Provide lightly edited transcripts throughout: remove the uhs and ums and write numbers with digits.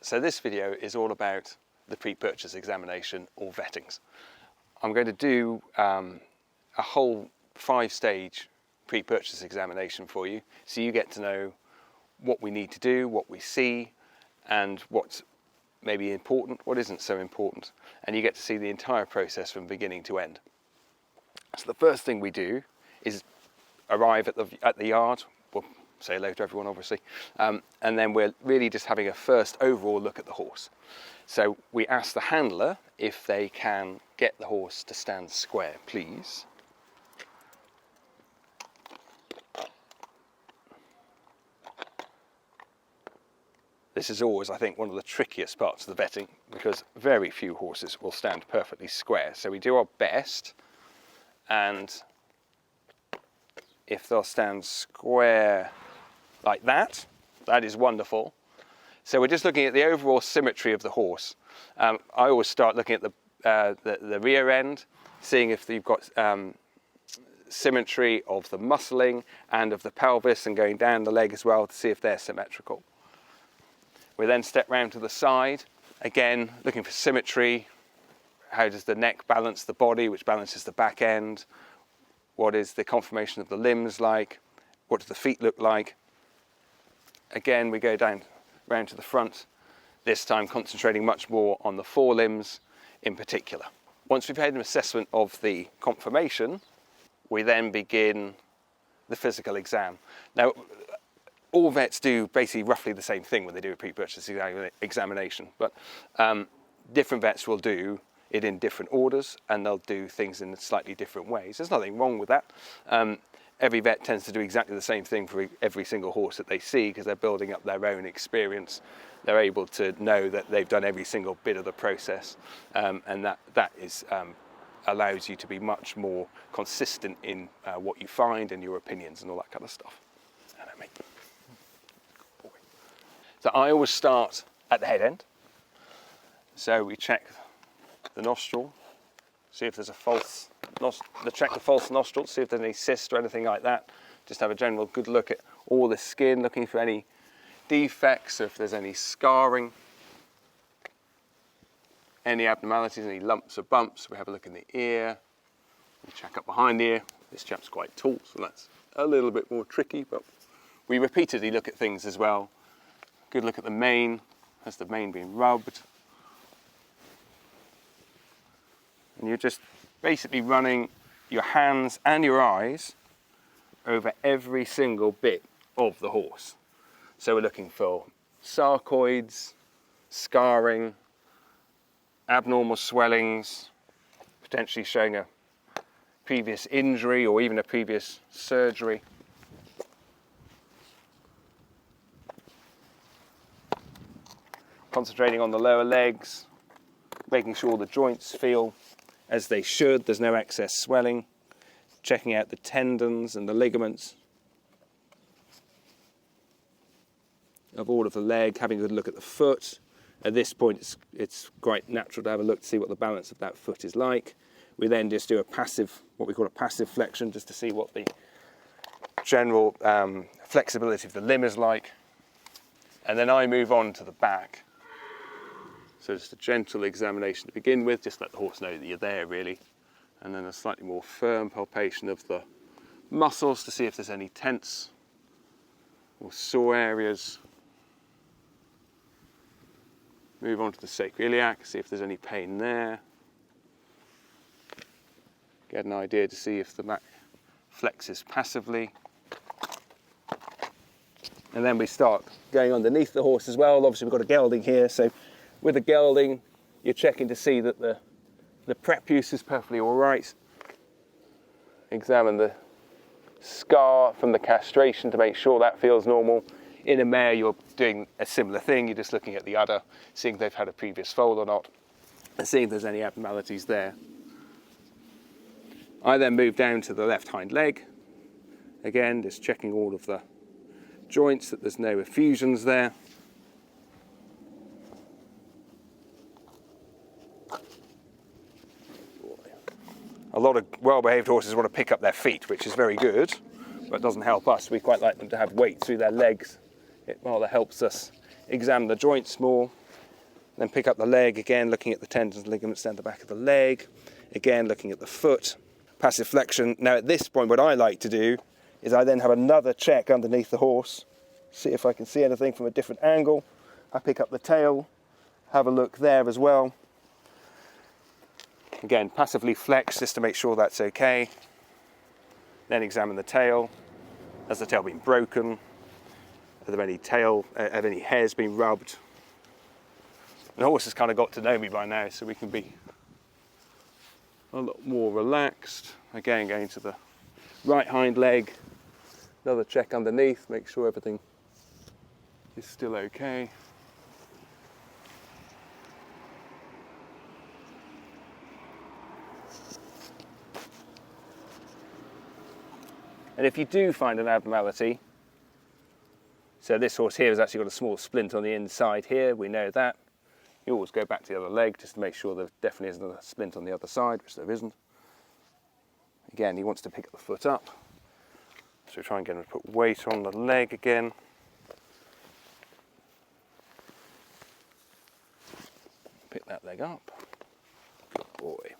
So this video is all about the pre-purchase examination or vettings. I'm going to do a whole 5-stage pre-purchase examination for you, so you get to know what we need to do, what we see, and what's maybe important, what isn't so important, and you get to see the entire process from beginning to end. So the first thing we do is arrive at the yard. We'll say hello to everyone, obviously, and then we're really just having a first overall look at the horse. So we ask the handler if they can get the horse to stand square, please. This is always, I think, one of the trickiest parts of the vetting, because very few horses will stand perfectly square. So we do our best, and if they'll stand square like that, that is wonderful. So we're just looking at the overall symmetry of the horse. I always start looking at the rear end, seeing if you've got symmetry of the muscling and of the pelvis, and going down the leg as well to see if they're symmetrical. We then step round to the side, again looking for symmetry. How does the neck balance the body, which balances the back end? What is the conformation of the limbs like? What do the feet look like? Again, we go down round to the front, this time concentrating much more on the forelimbs in particular. Once we've had an assessment of the conformation, we then begin the physical exam. Now, all vets do basically roughly the same thing when they do a pre-purchase examination, but different vets will do it in different orders, and they'll do things in slightly different ways. There's nothing wrong with that. Every vet tends to do exactly the same thing for every single horse that they see, because they're building up their own experience. They're able to know that they've done every single bit of the process, and that is allows you to be much more consistent in what you find and your opinions and all that kind of stuff. Hello, mate. Good boy. So I always start at the head end. So we check the nostril, see if there's a false check the false nostril, see if there's any cyst or anything like that. Just have a general good look at all the skin, looking for any defects, if there's any scarring, any abnormalities, any lumps or bumps. We have a look in the ear, we check up behind the ear. This chap's quite tall, so that's a little bit more tricky, but we repeatedly look at things as well. Good look at the mane. Has the mane been rubbed? And you're just basically running your hands and your eyes over every single bit of the horse. So we're looking for sarcoids, scarring, abnormal swellings, potentially showing a previous injury or even a previous surgery. Concentrating on the lower legs, making sure the joints feel as they should, there's no excess swelling, checking out the tendons and the ligaments of all of the leg, having a good look at the foot. At this point, it's quite natural to have a look to see what the balance of that foot is like. We then just do what we call a passive flexion, just to see what the general flexibility of the limb is like. And then I move on to the back. So just a gentle examination to begin with, just let the horse know that you're there really. And then a slightly more firm palpation of the muscles to see if there's any tense or sore areas. Move on to the sacroiliac, see if there's any pain there. Get an idea to see if the back flexes passively. And then we start going underneath the horse as well. Obviously we've got a gelding here, so with the gelding, you're checking to see that the prepuce is perfectly all right. Examine the scar from the castration to make sure that feels normal. In a mare, you're doing a similar thing. You're just looking at the udder, seeing if they've had a previous foal or not, and seeing if there's any abnormalities there. I then move down to the left hind leg. Again, just checking all of the joints, that there's no effusions there. A lot of well-behaved horses want to pick up their feet, which is very good, but doesn't help us. We quite like them to have weight through their legs. It rather helps us examine the joints more. Then pick up the leg, again looking at the tendons and ligaments down the back of the leg, again looking at the foot. Passive flexion. Now at this point what I like to do is I then have another check underneath the horse, see if I can see anything from a different angle. I pick up the tail, have a look there as well. Again, passively flex just to make sure that's okay. Then examine the tail. Has the tail been broken? Are there any have any hairs been rubbed? The horse has kind of got to know me by now, so we can be a lot more relaxed. Again, going to the right hind leg. Another check underneath, make sure everything is still okay. And if you do find an abnormality, so this horse here has actually got a small splint on the inside here, we know that. You always go back to the other leg just to make sure there definitely isn't a splint on the other side, which there isn't. Again, he wants to pick the foot up. So we try and get him to put weight on the leg again. Pick that leg up. Good boy.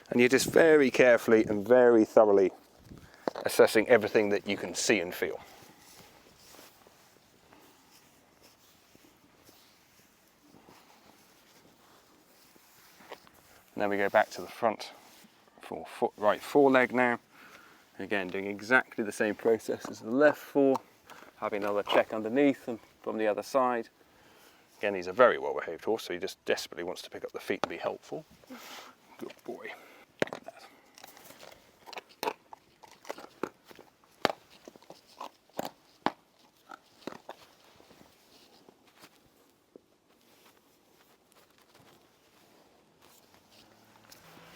And you're just very carefully and very thoroughly assessing everything that you can see and feel. And then we go back to the front right foreleg now. Again, doing exactly the same process as the left fore, having another check underneath and from the other side. Again, he's a very well behaved horse, so he just desperately wants to pick up the feet and be helpful. Good boy.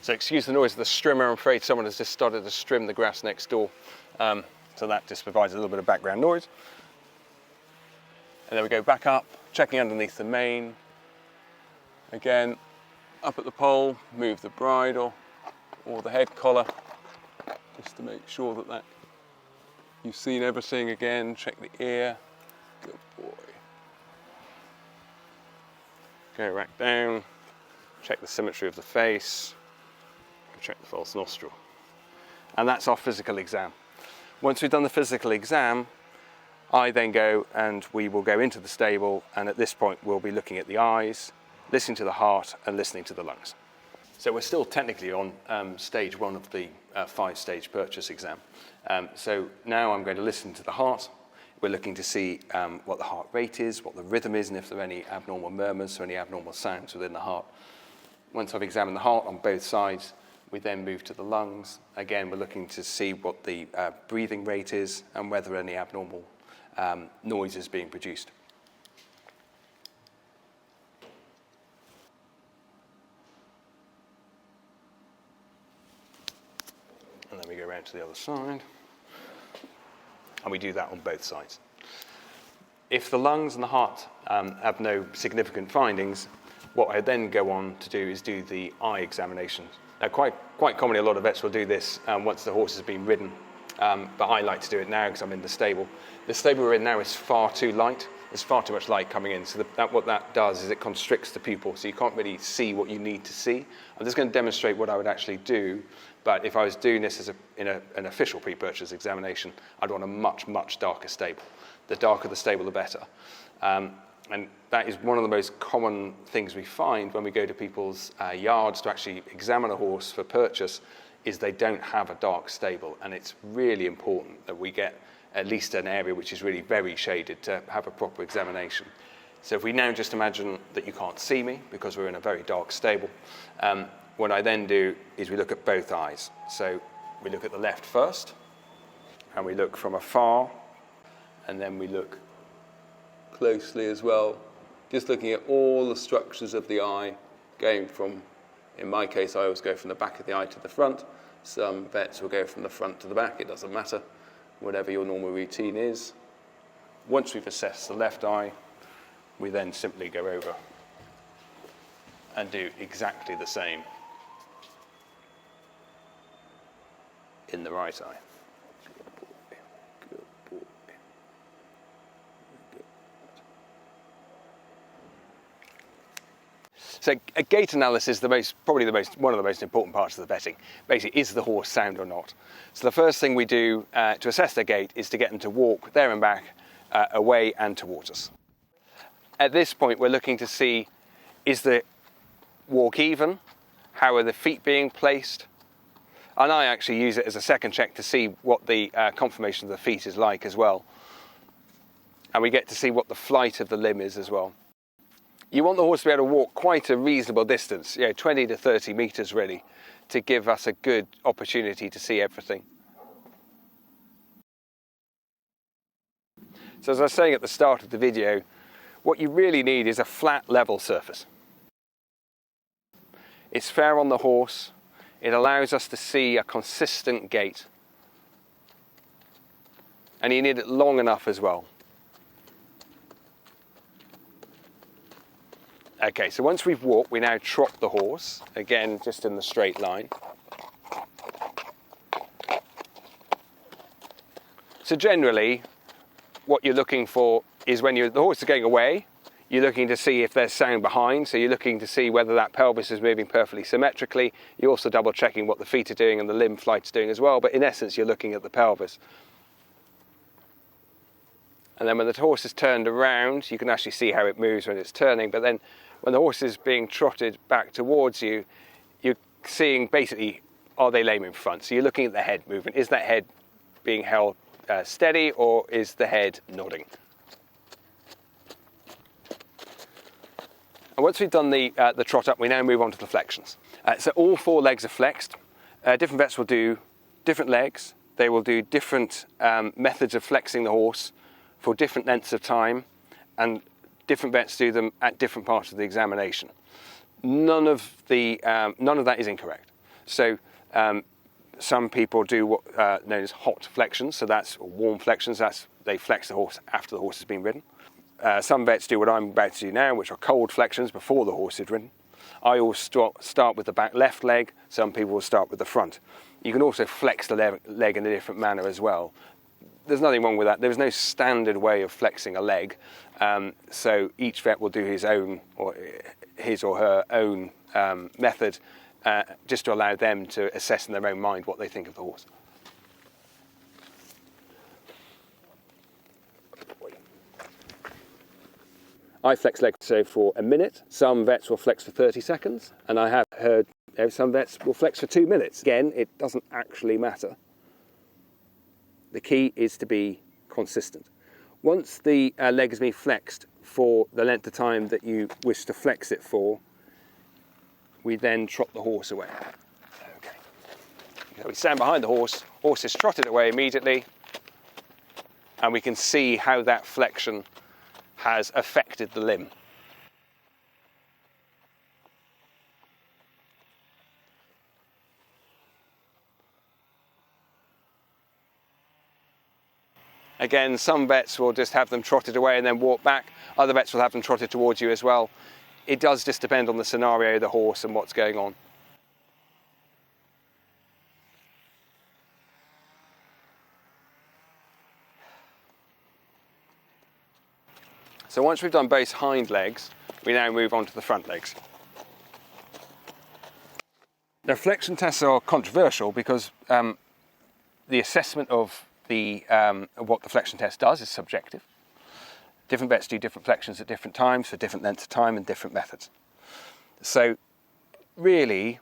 So excuse the noise of the strimmer, I'm afraid someone has just started to strim the grass next door. So that just provides a little bit of background noise. And then we go back up, checking underneath the mane. Again, up at the pole, move the bridle or the head collar, just to make sure that you've seen everything again. Check the ear, good boy. Go back down, check the symmetry of the face. Check the false nostril. And that's our physical exam. Once we've done the physical exam, I then go and we will go into the stable, and at this point we'll be looking at the eyes, listening to the heart and listening to the lungs. So we're still technically on stage one of the 5-stage purchase exam. So now I'm going to listen to the heart. We're looking to see what the heart rate is, what the rhythm is, and if there are any abnormal murmurs or any abnormal sounds within the heart. Once I've examined the heart on both sides, we then move to the lungs. Again, we're looking to see what the breathing rate is and whether any abnormal noise is being produced. And then we go around to the other side. And we do that on both sides. If the lungs and the heart have no significant findings, what I then go on to do is do the eye examination. Now, quite commonly, a lot of vets will do this once the horse has been ridden, but I like to do it now because I'm in the stable. The stable we're in now is far too light. There's far too much light coming in, so what that does is it constricts the pupil, so you can't really see what you need to see. I'm just going to demonstrate what I would actually do, but if I was doing this as in an official pre-purchase examination, I'd want a much, much darker stable. The darker the stable, the better. And that is one of the most common things we find when we go to people's yards to actually examine a horse for purchase, is they don't have a dark stable. And it's really important that we get at least an area which is really very shaded to have a proper examination. So if we now just imagine that you can't see me because we're in a very dark stable, what I then do is we look at both eyes. So we look at the left first, and we look from afar, and then we look closely as well, just looking at all the structures of the eye, going from, in my case, I always go from the back of the eye to the front. Some vets will go from the front to the back, it doesn't matter, whatever your normal routine is. Once we've assessed the left eye, we then simply go over and do exactly the same in the right eye. Good boy, good boy. Good. So a gait analysis, probably one of the most important parts of the vetting. Basically, is the horse sound or not? So the first thing we do to assess their gait is to get them to walk there and back, away and towards us. At this point, we're looking to see, is the walk even? How are the feet being placed? And I actually use it as a second check to see what the conformation of the feet is like as well. And we get to see what the flight of the limb is as well. You want the horse to be able to walk quite a reasonable distance, 20 to 30 metres really, to give us a good opportunity to see everything. So as I was saying at the start of the video, what you really need is a flat level surface. It's fair on the horse. It allows us to see a consistent gait. And you need it long enough as well. Okay, so once we've walked, we now trot the horse, again, just in the straight line. So generally, what you're looking for is when the horse is going away, you're looking to see if there's sound behind, so you're looking to see whether that pelvis is moving perfectly symmetrically. You're also double checking what the feet are doing and the limb flight's doing as well, but in essence you're looking at the pelvis. And then when the horse is turned around, you can actually see how it moves when it's turning, but then when the horse is being trotted back towards you, you're seeing basically, are they lame in front? So you're looking at the head movement. Is that head being held steady, or is the head nodding? And once we've done the trot up, we now move on to the flexions. So all 4 legs are flexed. Different vets will do different legs. They will do different methods of flexing the horse for different lengths of time, and different vets do them at different parts of the examination. None of that is incorrect. So some people do what known as hot flexions, so that's warm flexions. They flex the horse after the horse has been ridden. Some vets do what I'm about to do now, which are cold flexions before the horse is ridden. I always start with the back left leg. Some people will start with the front. You can also flex the leg in a different manner as well. There's nothing wrong with that. There's no standard way of flexing a leg. So each vet will do his own, or his or her own method, just to allow them to assess in their own mind what they think of the horse. I flex legs for a minute. Some vets will flex for 30 seconds, and I have heard some vets will flex for 2 minutes. Again, it doesn't actually matter. The key is to be consistent. Once the leg has been flexed for the length of time that you wish to flex it for, we then trot the horse away. Okay. So we stand behind the horse, horse is trotted away immediately, and we can see how that flexion has affected the limb. Again, some vets will just have them trotted away and then walk back. Other vets will have them trotted towards you as well. It does just depend on the scenario, the horse, and what's going on. So once we've done both hind legs, we now move on to the front legs. Now, flexion tests are controversial because the assessment of what the flexion test does is subjective. Different vets do different flexions at different times for different lengths of time and different methods. So really,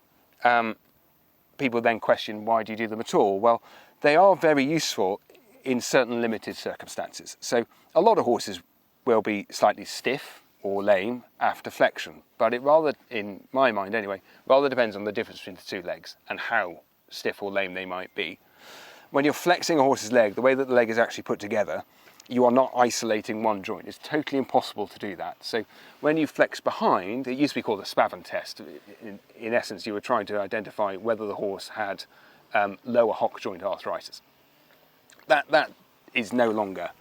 people then question, why do you do them at all? Well, they are very useful in certain limited circumstances. So a lot of horses will be slightly stiff or lame after flexion, but it rather, in my mind anyway, rather depends on the difference between the 2 legs and how stiff or lame they might be. When you're flexing a horse's leg, the way that the leg is actually put together, you are not isolating one joint. It's totally impossible to do that. So when you flex behind, it used to be called a Spavin test. In essence, you were trying to identify whether the horse had lower hock joint arthritis. That is no longer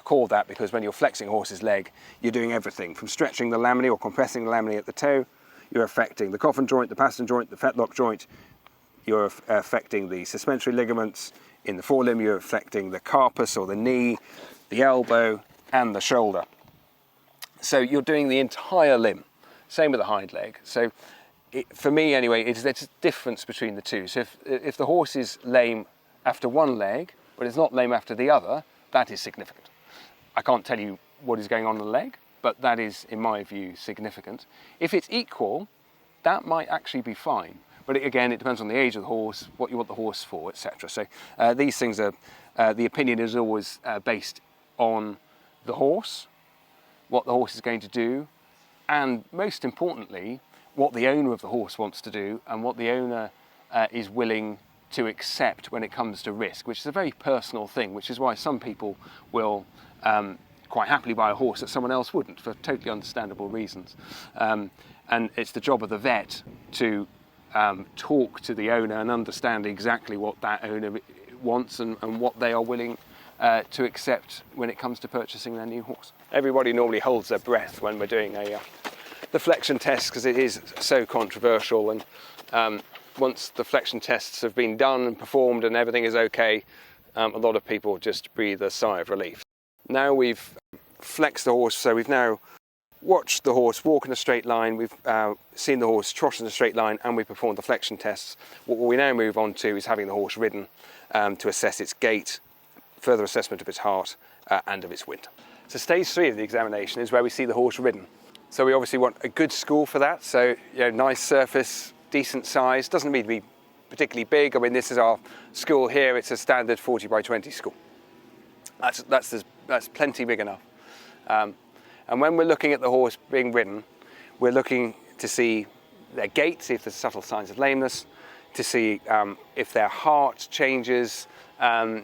called that, because when you're flexing a horse's leg, you're doing everything from stretching the laminae or compressing the laminae at the toe. You're affecting the coffin joint, the pastern joint, the fetlock joint. You're affecting the suspensory ligaments. In the forelimb, you're affecting the carpus or the knee, the elbow, and the shoulder. So you're doing the entire limb. Same with the hind leg. So for me anyway, there's a difference between the two. So if the horse is lame after one leg, but it's not lame after the other, that is significant. I can't tell you what is going on in the leg, but that is, in my view, significant. If it's equal, that might actually be fine. But again, it depends on the age of the horse, what you want the horse for, etc. So these things are, the opinion is always based on the horse, what the horse is going to do, and most importantly, what the owner of the horse wants to do and what the owner is willing to accept when it comes to risk, which is a very personal thing, which is why some people will quite happily buy a horse that someone else wouldn't, for totally understandable reasons. And it's the job of the vet to talk to the owner and understand exactly what that owner wants and what they are willing to accept when it comes to purchasing their new horse. Everybody normally holds their breath when we're doing the Flexion test, because it is so controversial, and once the Flexion tests have been done and performed and everything is okay, a lot of people just breathe a sigh of relief. Now we've flexed the horse, so we've now watched the horse walk in a straight line, we've seen the horse trot in a straight line, and we've performed the Flexion tests. What we now move on to is having the horse ridden to assess its gait, further assessment of its heart and of its wind. So stage 3 of the examination is where we see the horse ridden. So we obviously want a good school for that, so nice surface, decent size, doesn't need to be particularly big. I mean, this is our school here, it's a standard 40 by 20 school. That's plenty big enough. And when we're looking at the horse being ridden, we're looking to see their gait, see if there's subtle signs of lameness, to see if their heart changes,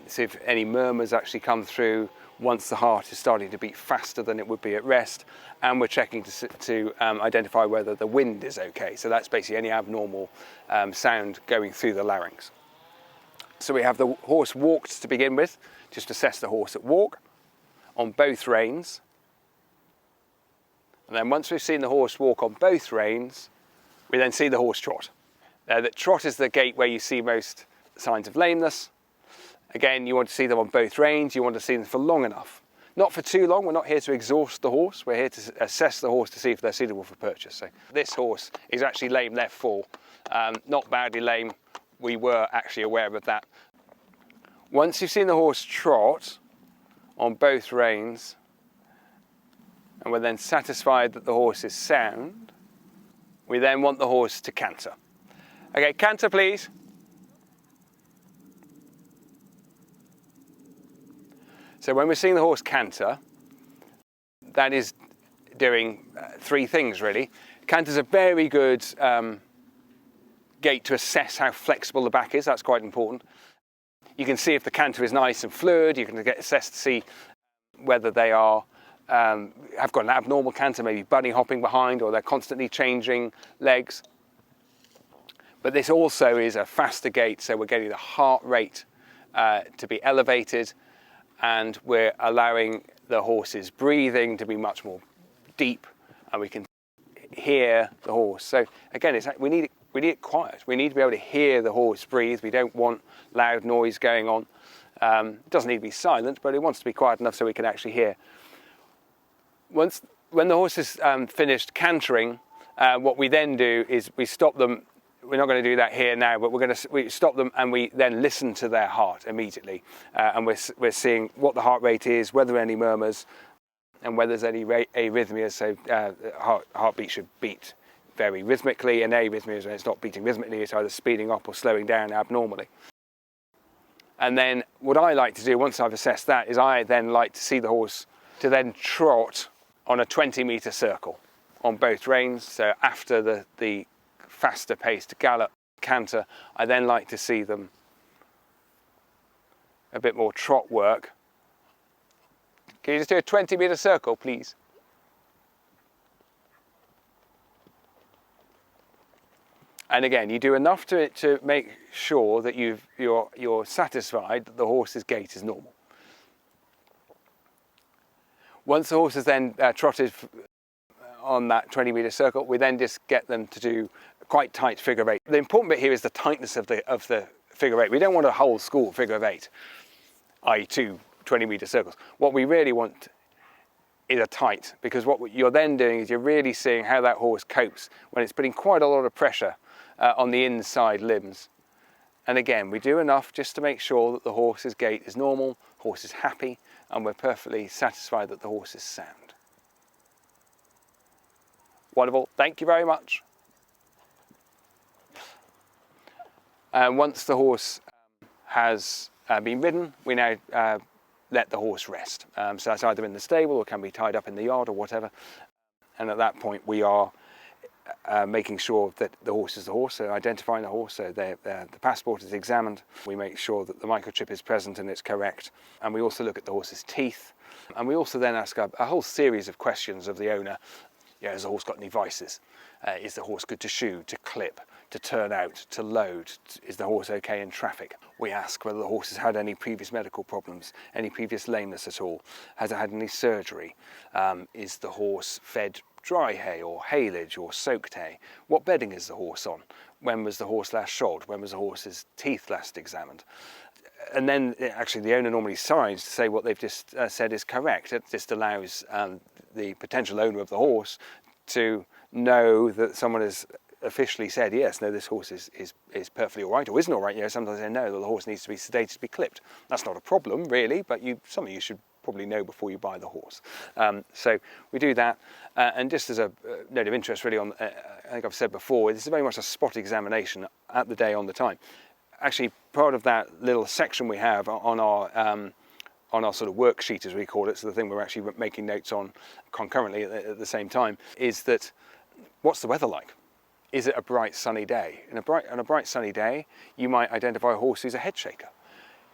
see if any murmurs actually come through once the heart is starting to beat faster than it would be at rest, and we're checking to identify whether the wind is okay. So that's basically any abnormal sound going through the larynx. So we have the horse walked to begin with, just assess the horse at walk on both reins. And then once we've seen the horse walk on both reins, we then see the horse trot. The trot is the gait where you see most signs of lameness. Again, you want to see them on both reins, you want to see them for long enough. Not for too long, we're not here to exhaust the horse, we're here to assess the horse to see if they're suitable for purchase. So this horse is actually lame left fore, not badly lame, we were actually aware of that. Once you've seen the horse trot on both reins, and we're then satisfied that the horse is sound, we then want the horse to canter. Okay, canter please. So when we're seeing the horse canter, that is doing 3 things really. Canter's a very good gait to assess how flexible the back is, that's quite important. You can see if the canter is nice and fluid, you can get assessed to see whether they are have got an abnormal canter, maybe bunny hopping behind, or they're constantly changing legs. But this also is a faster gait, so we're getting the heart rate to be elevated, and we're allowing the horse's breathing to be much more deep, and we can hear the horse. So again, we need it quiet. We need to be able to hear the horse breathe. We don't want loud noise going on. It doesn't need to be silent, but it wants to be quiet enough so we can actually hear. When the horse is finished cantering, what we then do is we stop them. We're not going to do that here now, but we stop them and we then listen to their heart immediately. And we're seeing what the heart rate is, whether there are any murmurs, and whether there's any arrhythmias. So heartbeat should beat very rhythmically, and arrhythmias when it's not beating rhythmically, it's either speeding up or slowing down abnormally. And then what I like to do once I've assessed that is I then like to see the horse to then trot on a 20-metre circle on both reins. So after the faster paced gallop canter, I then like to see them a bit more trot work. Can you just do a 20-metre circle, please? And again, you do enough to it to make sure that you're satisfied that the horse's gait is normal. Once the horse has then trotted on that 20-metre circle, we then just get them to do quite tight figure 8. The important bit here is the tightness of the figure 8. We don't want a whole school figure of 8, i.e. 2 20-metre circles. What we really want are tight, because what you're then doing is you're really seeing how that horse copes when it's putting quite a lot of pressure on the inside limbs. And again, we do enough just to make sure that the horse's gait is normal, horse is happy, and we're perfectly satisfied that the horse is sound. Wonderful, thank you very much. And once the horse has been ridden, we now let the horse rest. So that's either in the stable or can be tied up in the yard or whatever. And at that point we are making sure that the horse is the horse, so identifying the horse, so the passport is examined. We make sure that the microchip is present and it's correct. And we also look at the horse's teeth. And we also then ask a whole series of questions of the owner. Has the horse got any vices? Is the horse good to shoe, to clip, to turn out, to load? Is the horse okay in traffic? We ask whether the horse has had any previous medical problems, any previous lameness at all. Has it had any surgery? Is the horse fed dry hay or haylage or soaked hay? What bedding is the horse on? When was the horse last shod? When was the horse's teeth last examined? And then actually the owner normally signs to say what they've just said is correct. It just allows the potential owner of the horse to know that someone has officially said, yes, no, this horse is perfectly all right, or isn't all right. Sometimes they know that the horse needs to be sedated to be clipped. That's not a problem, really, but something you should probably know before you buy the horse. So we do that, and just as a note of interest, really, I think I've said before, this is very much a spot examination at the day, on the time. Actually, part of that little section we have on our sort of worksheet, as we call it, so the thing we're actually making notes on concurrently at the same time, is that what's the weather like? Is it a bright sunny day? On a bright sunny day, you might identify a horse who's a head shaker.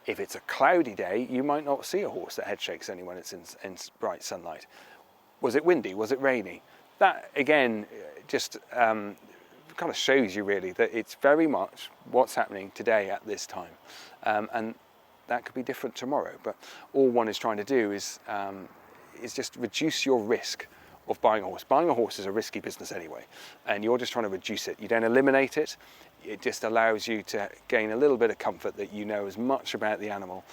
If it's a cloudy day, you might not see a horse that head shakes only when it's in bright sunlight. Was it windy? Was it rainy? That, again, just kind of shows you really that it's very much what's happening today at this time. And that could be different tomorrow, but all one is trying to do is just reduce your risk of buying a horse. Buying a horse is a risky business anyway, and you're just trying to reduce it. You don't eliminate it. It just allows you to gain a little bit of comfort that you know as much about the animal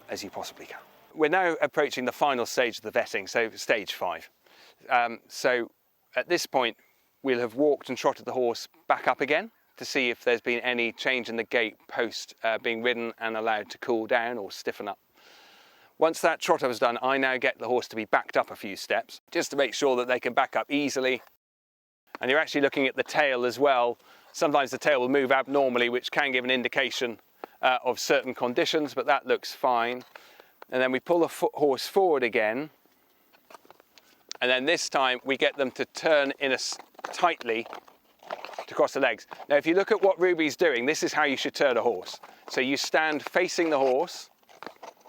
as you possibly can. We're now approaching the final stage of the vetting, so stage 5. So at this point, we'll have walked and trotted the horse back up again to see if there's been any change in the gait post being ridden and allowed to cool down or stiffen up. Once that trotter was done, I now get the horse to be backed up a few steps, just to make sure that they can back up easily. And you're actually looking at the tail as well. Sometimes the tail will move abnormally, which can give an indication of certain conditions, but that looks fine. And then we pull the horse forward again. And then this time we get them to turn tightly to cross the legs. Now, if you look at what Ruby's doing, this is how you should turn a horse. So you stand facing the horse,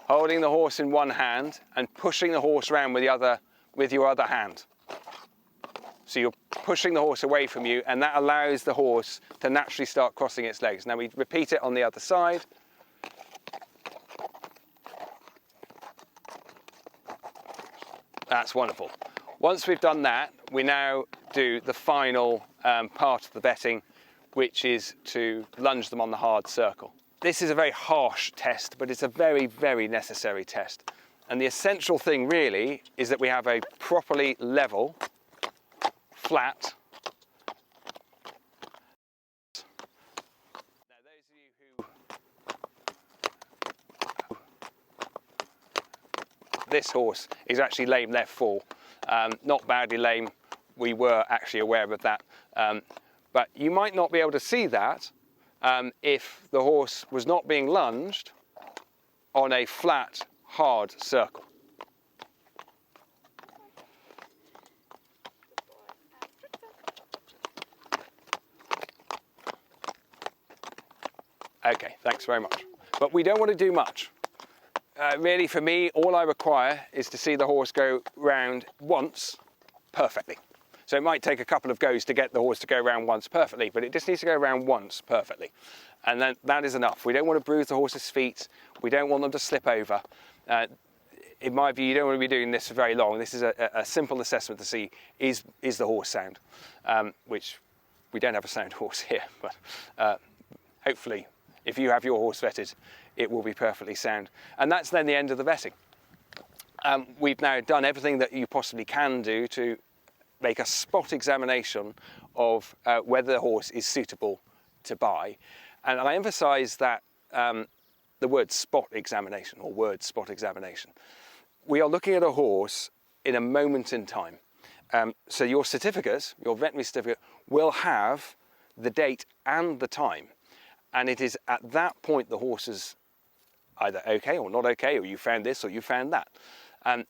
holding the horse in one hand and pushing the horse around with your other hand. So you're pushing the horse away from you, and that allows the horse to naturally start crossing its legs. Now we repeat it on the other side. That's wonderful. Once we've done that, we now do the final part of the vetting, which is to lunge them on the hard circle. This is a very harsh test, but it's a very, very necessary test. And the essential thing really is that we have a properly level, flat. Now, those of you who... This horse is actually lame left fore. Not badly lame, we were actually aware of that. But you might not be able to see that if the horse was not being lunged on a flat, hard circle. Okay, thanks very much. But we don't want to do much. Really, for me, all I require is to see the horse go round once perfectly. So it might take a couple of goes to get the horse to go round once perfectly, but it just needs to go round once perfectly. And then that is enough. We don't want to bruise the horse's feet. We don't want them to slip over. In my view, you don't want to be doing this for very long. This is a simple assessment to see, is the horse sound? Which we don't have a sound horse here, but hopefully, if you have your horse vetted, it will be perfectly sound. And that's then the end of the vetting. We've now done everything that you possibly can do to make a spot examination of whether the horse is suitable to buy. And I emphasise that the word spot examination, or word spot examination. We are looking at a horse in a moment in time. So your certificate, your veterinary certificate, will have the date and the time. And it is at that point the horse is either okay or not okay, or you found this or you found that.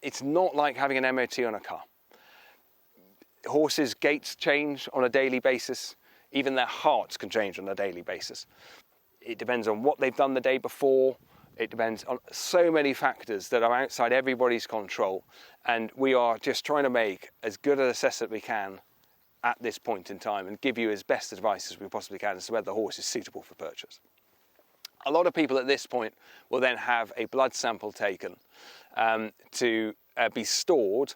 It's not like having an MOT on a car. Horses' gaits change on a daily basis. Even their hearts can change on a daily basis. It depends on what they've done the day before. It depends on so many factors that are outside everybody's control. And we are just trying to make as good an assessment we can at this point in time and give you as best advice as we possibly can as to whether the horse is suitable for purchase. A lot of people at this point will then have a blood sample taken to be stored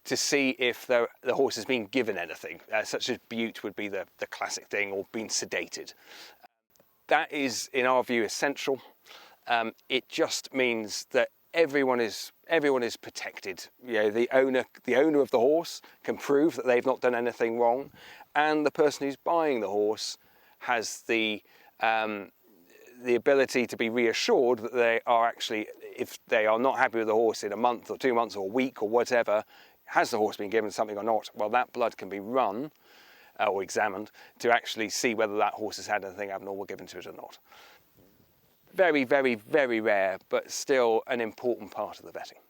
to see if the horse has been given anything, such as bute would be the classic thing, or been sedated. That is, in our view, essential. It just means that everyone is protected. You know, the owner of the horse can prove that they've not done anything wrong, and the person who's buying the horse has the ability to be reassured that they are actually, if they are not happy with the horse in a month or 2 months or a week or whatever, has the horse been given something or not? Well, that blood can be run or examined to actually see whether that horse has had anything abnormal given to it or not. Very, very, very rare, but still an important part of the vetting.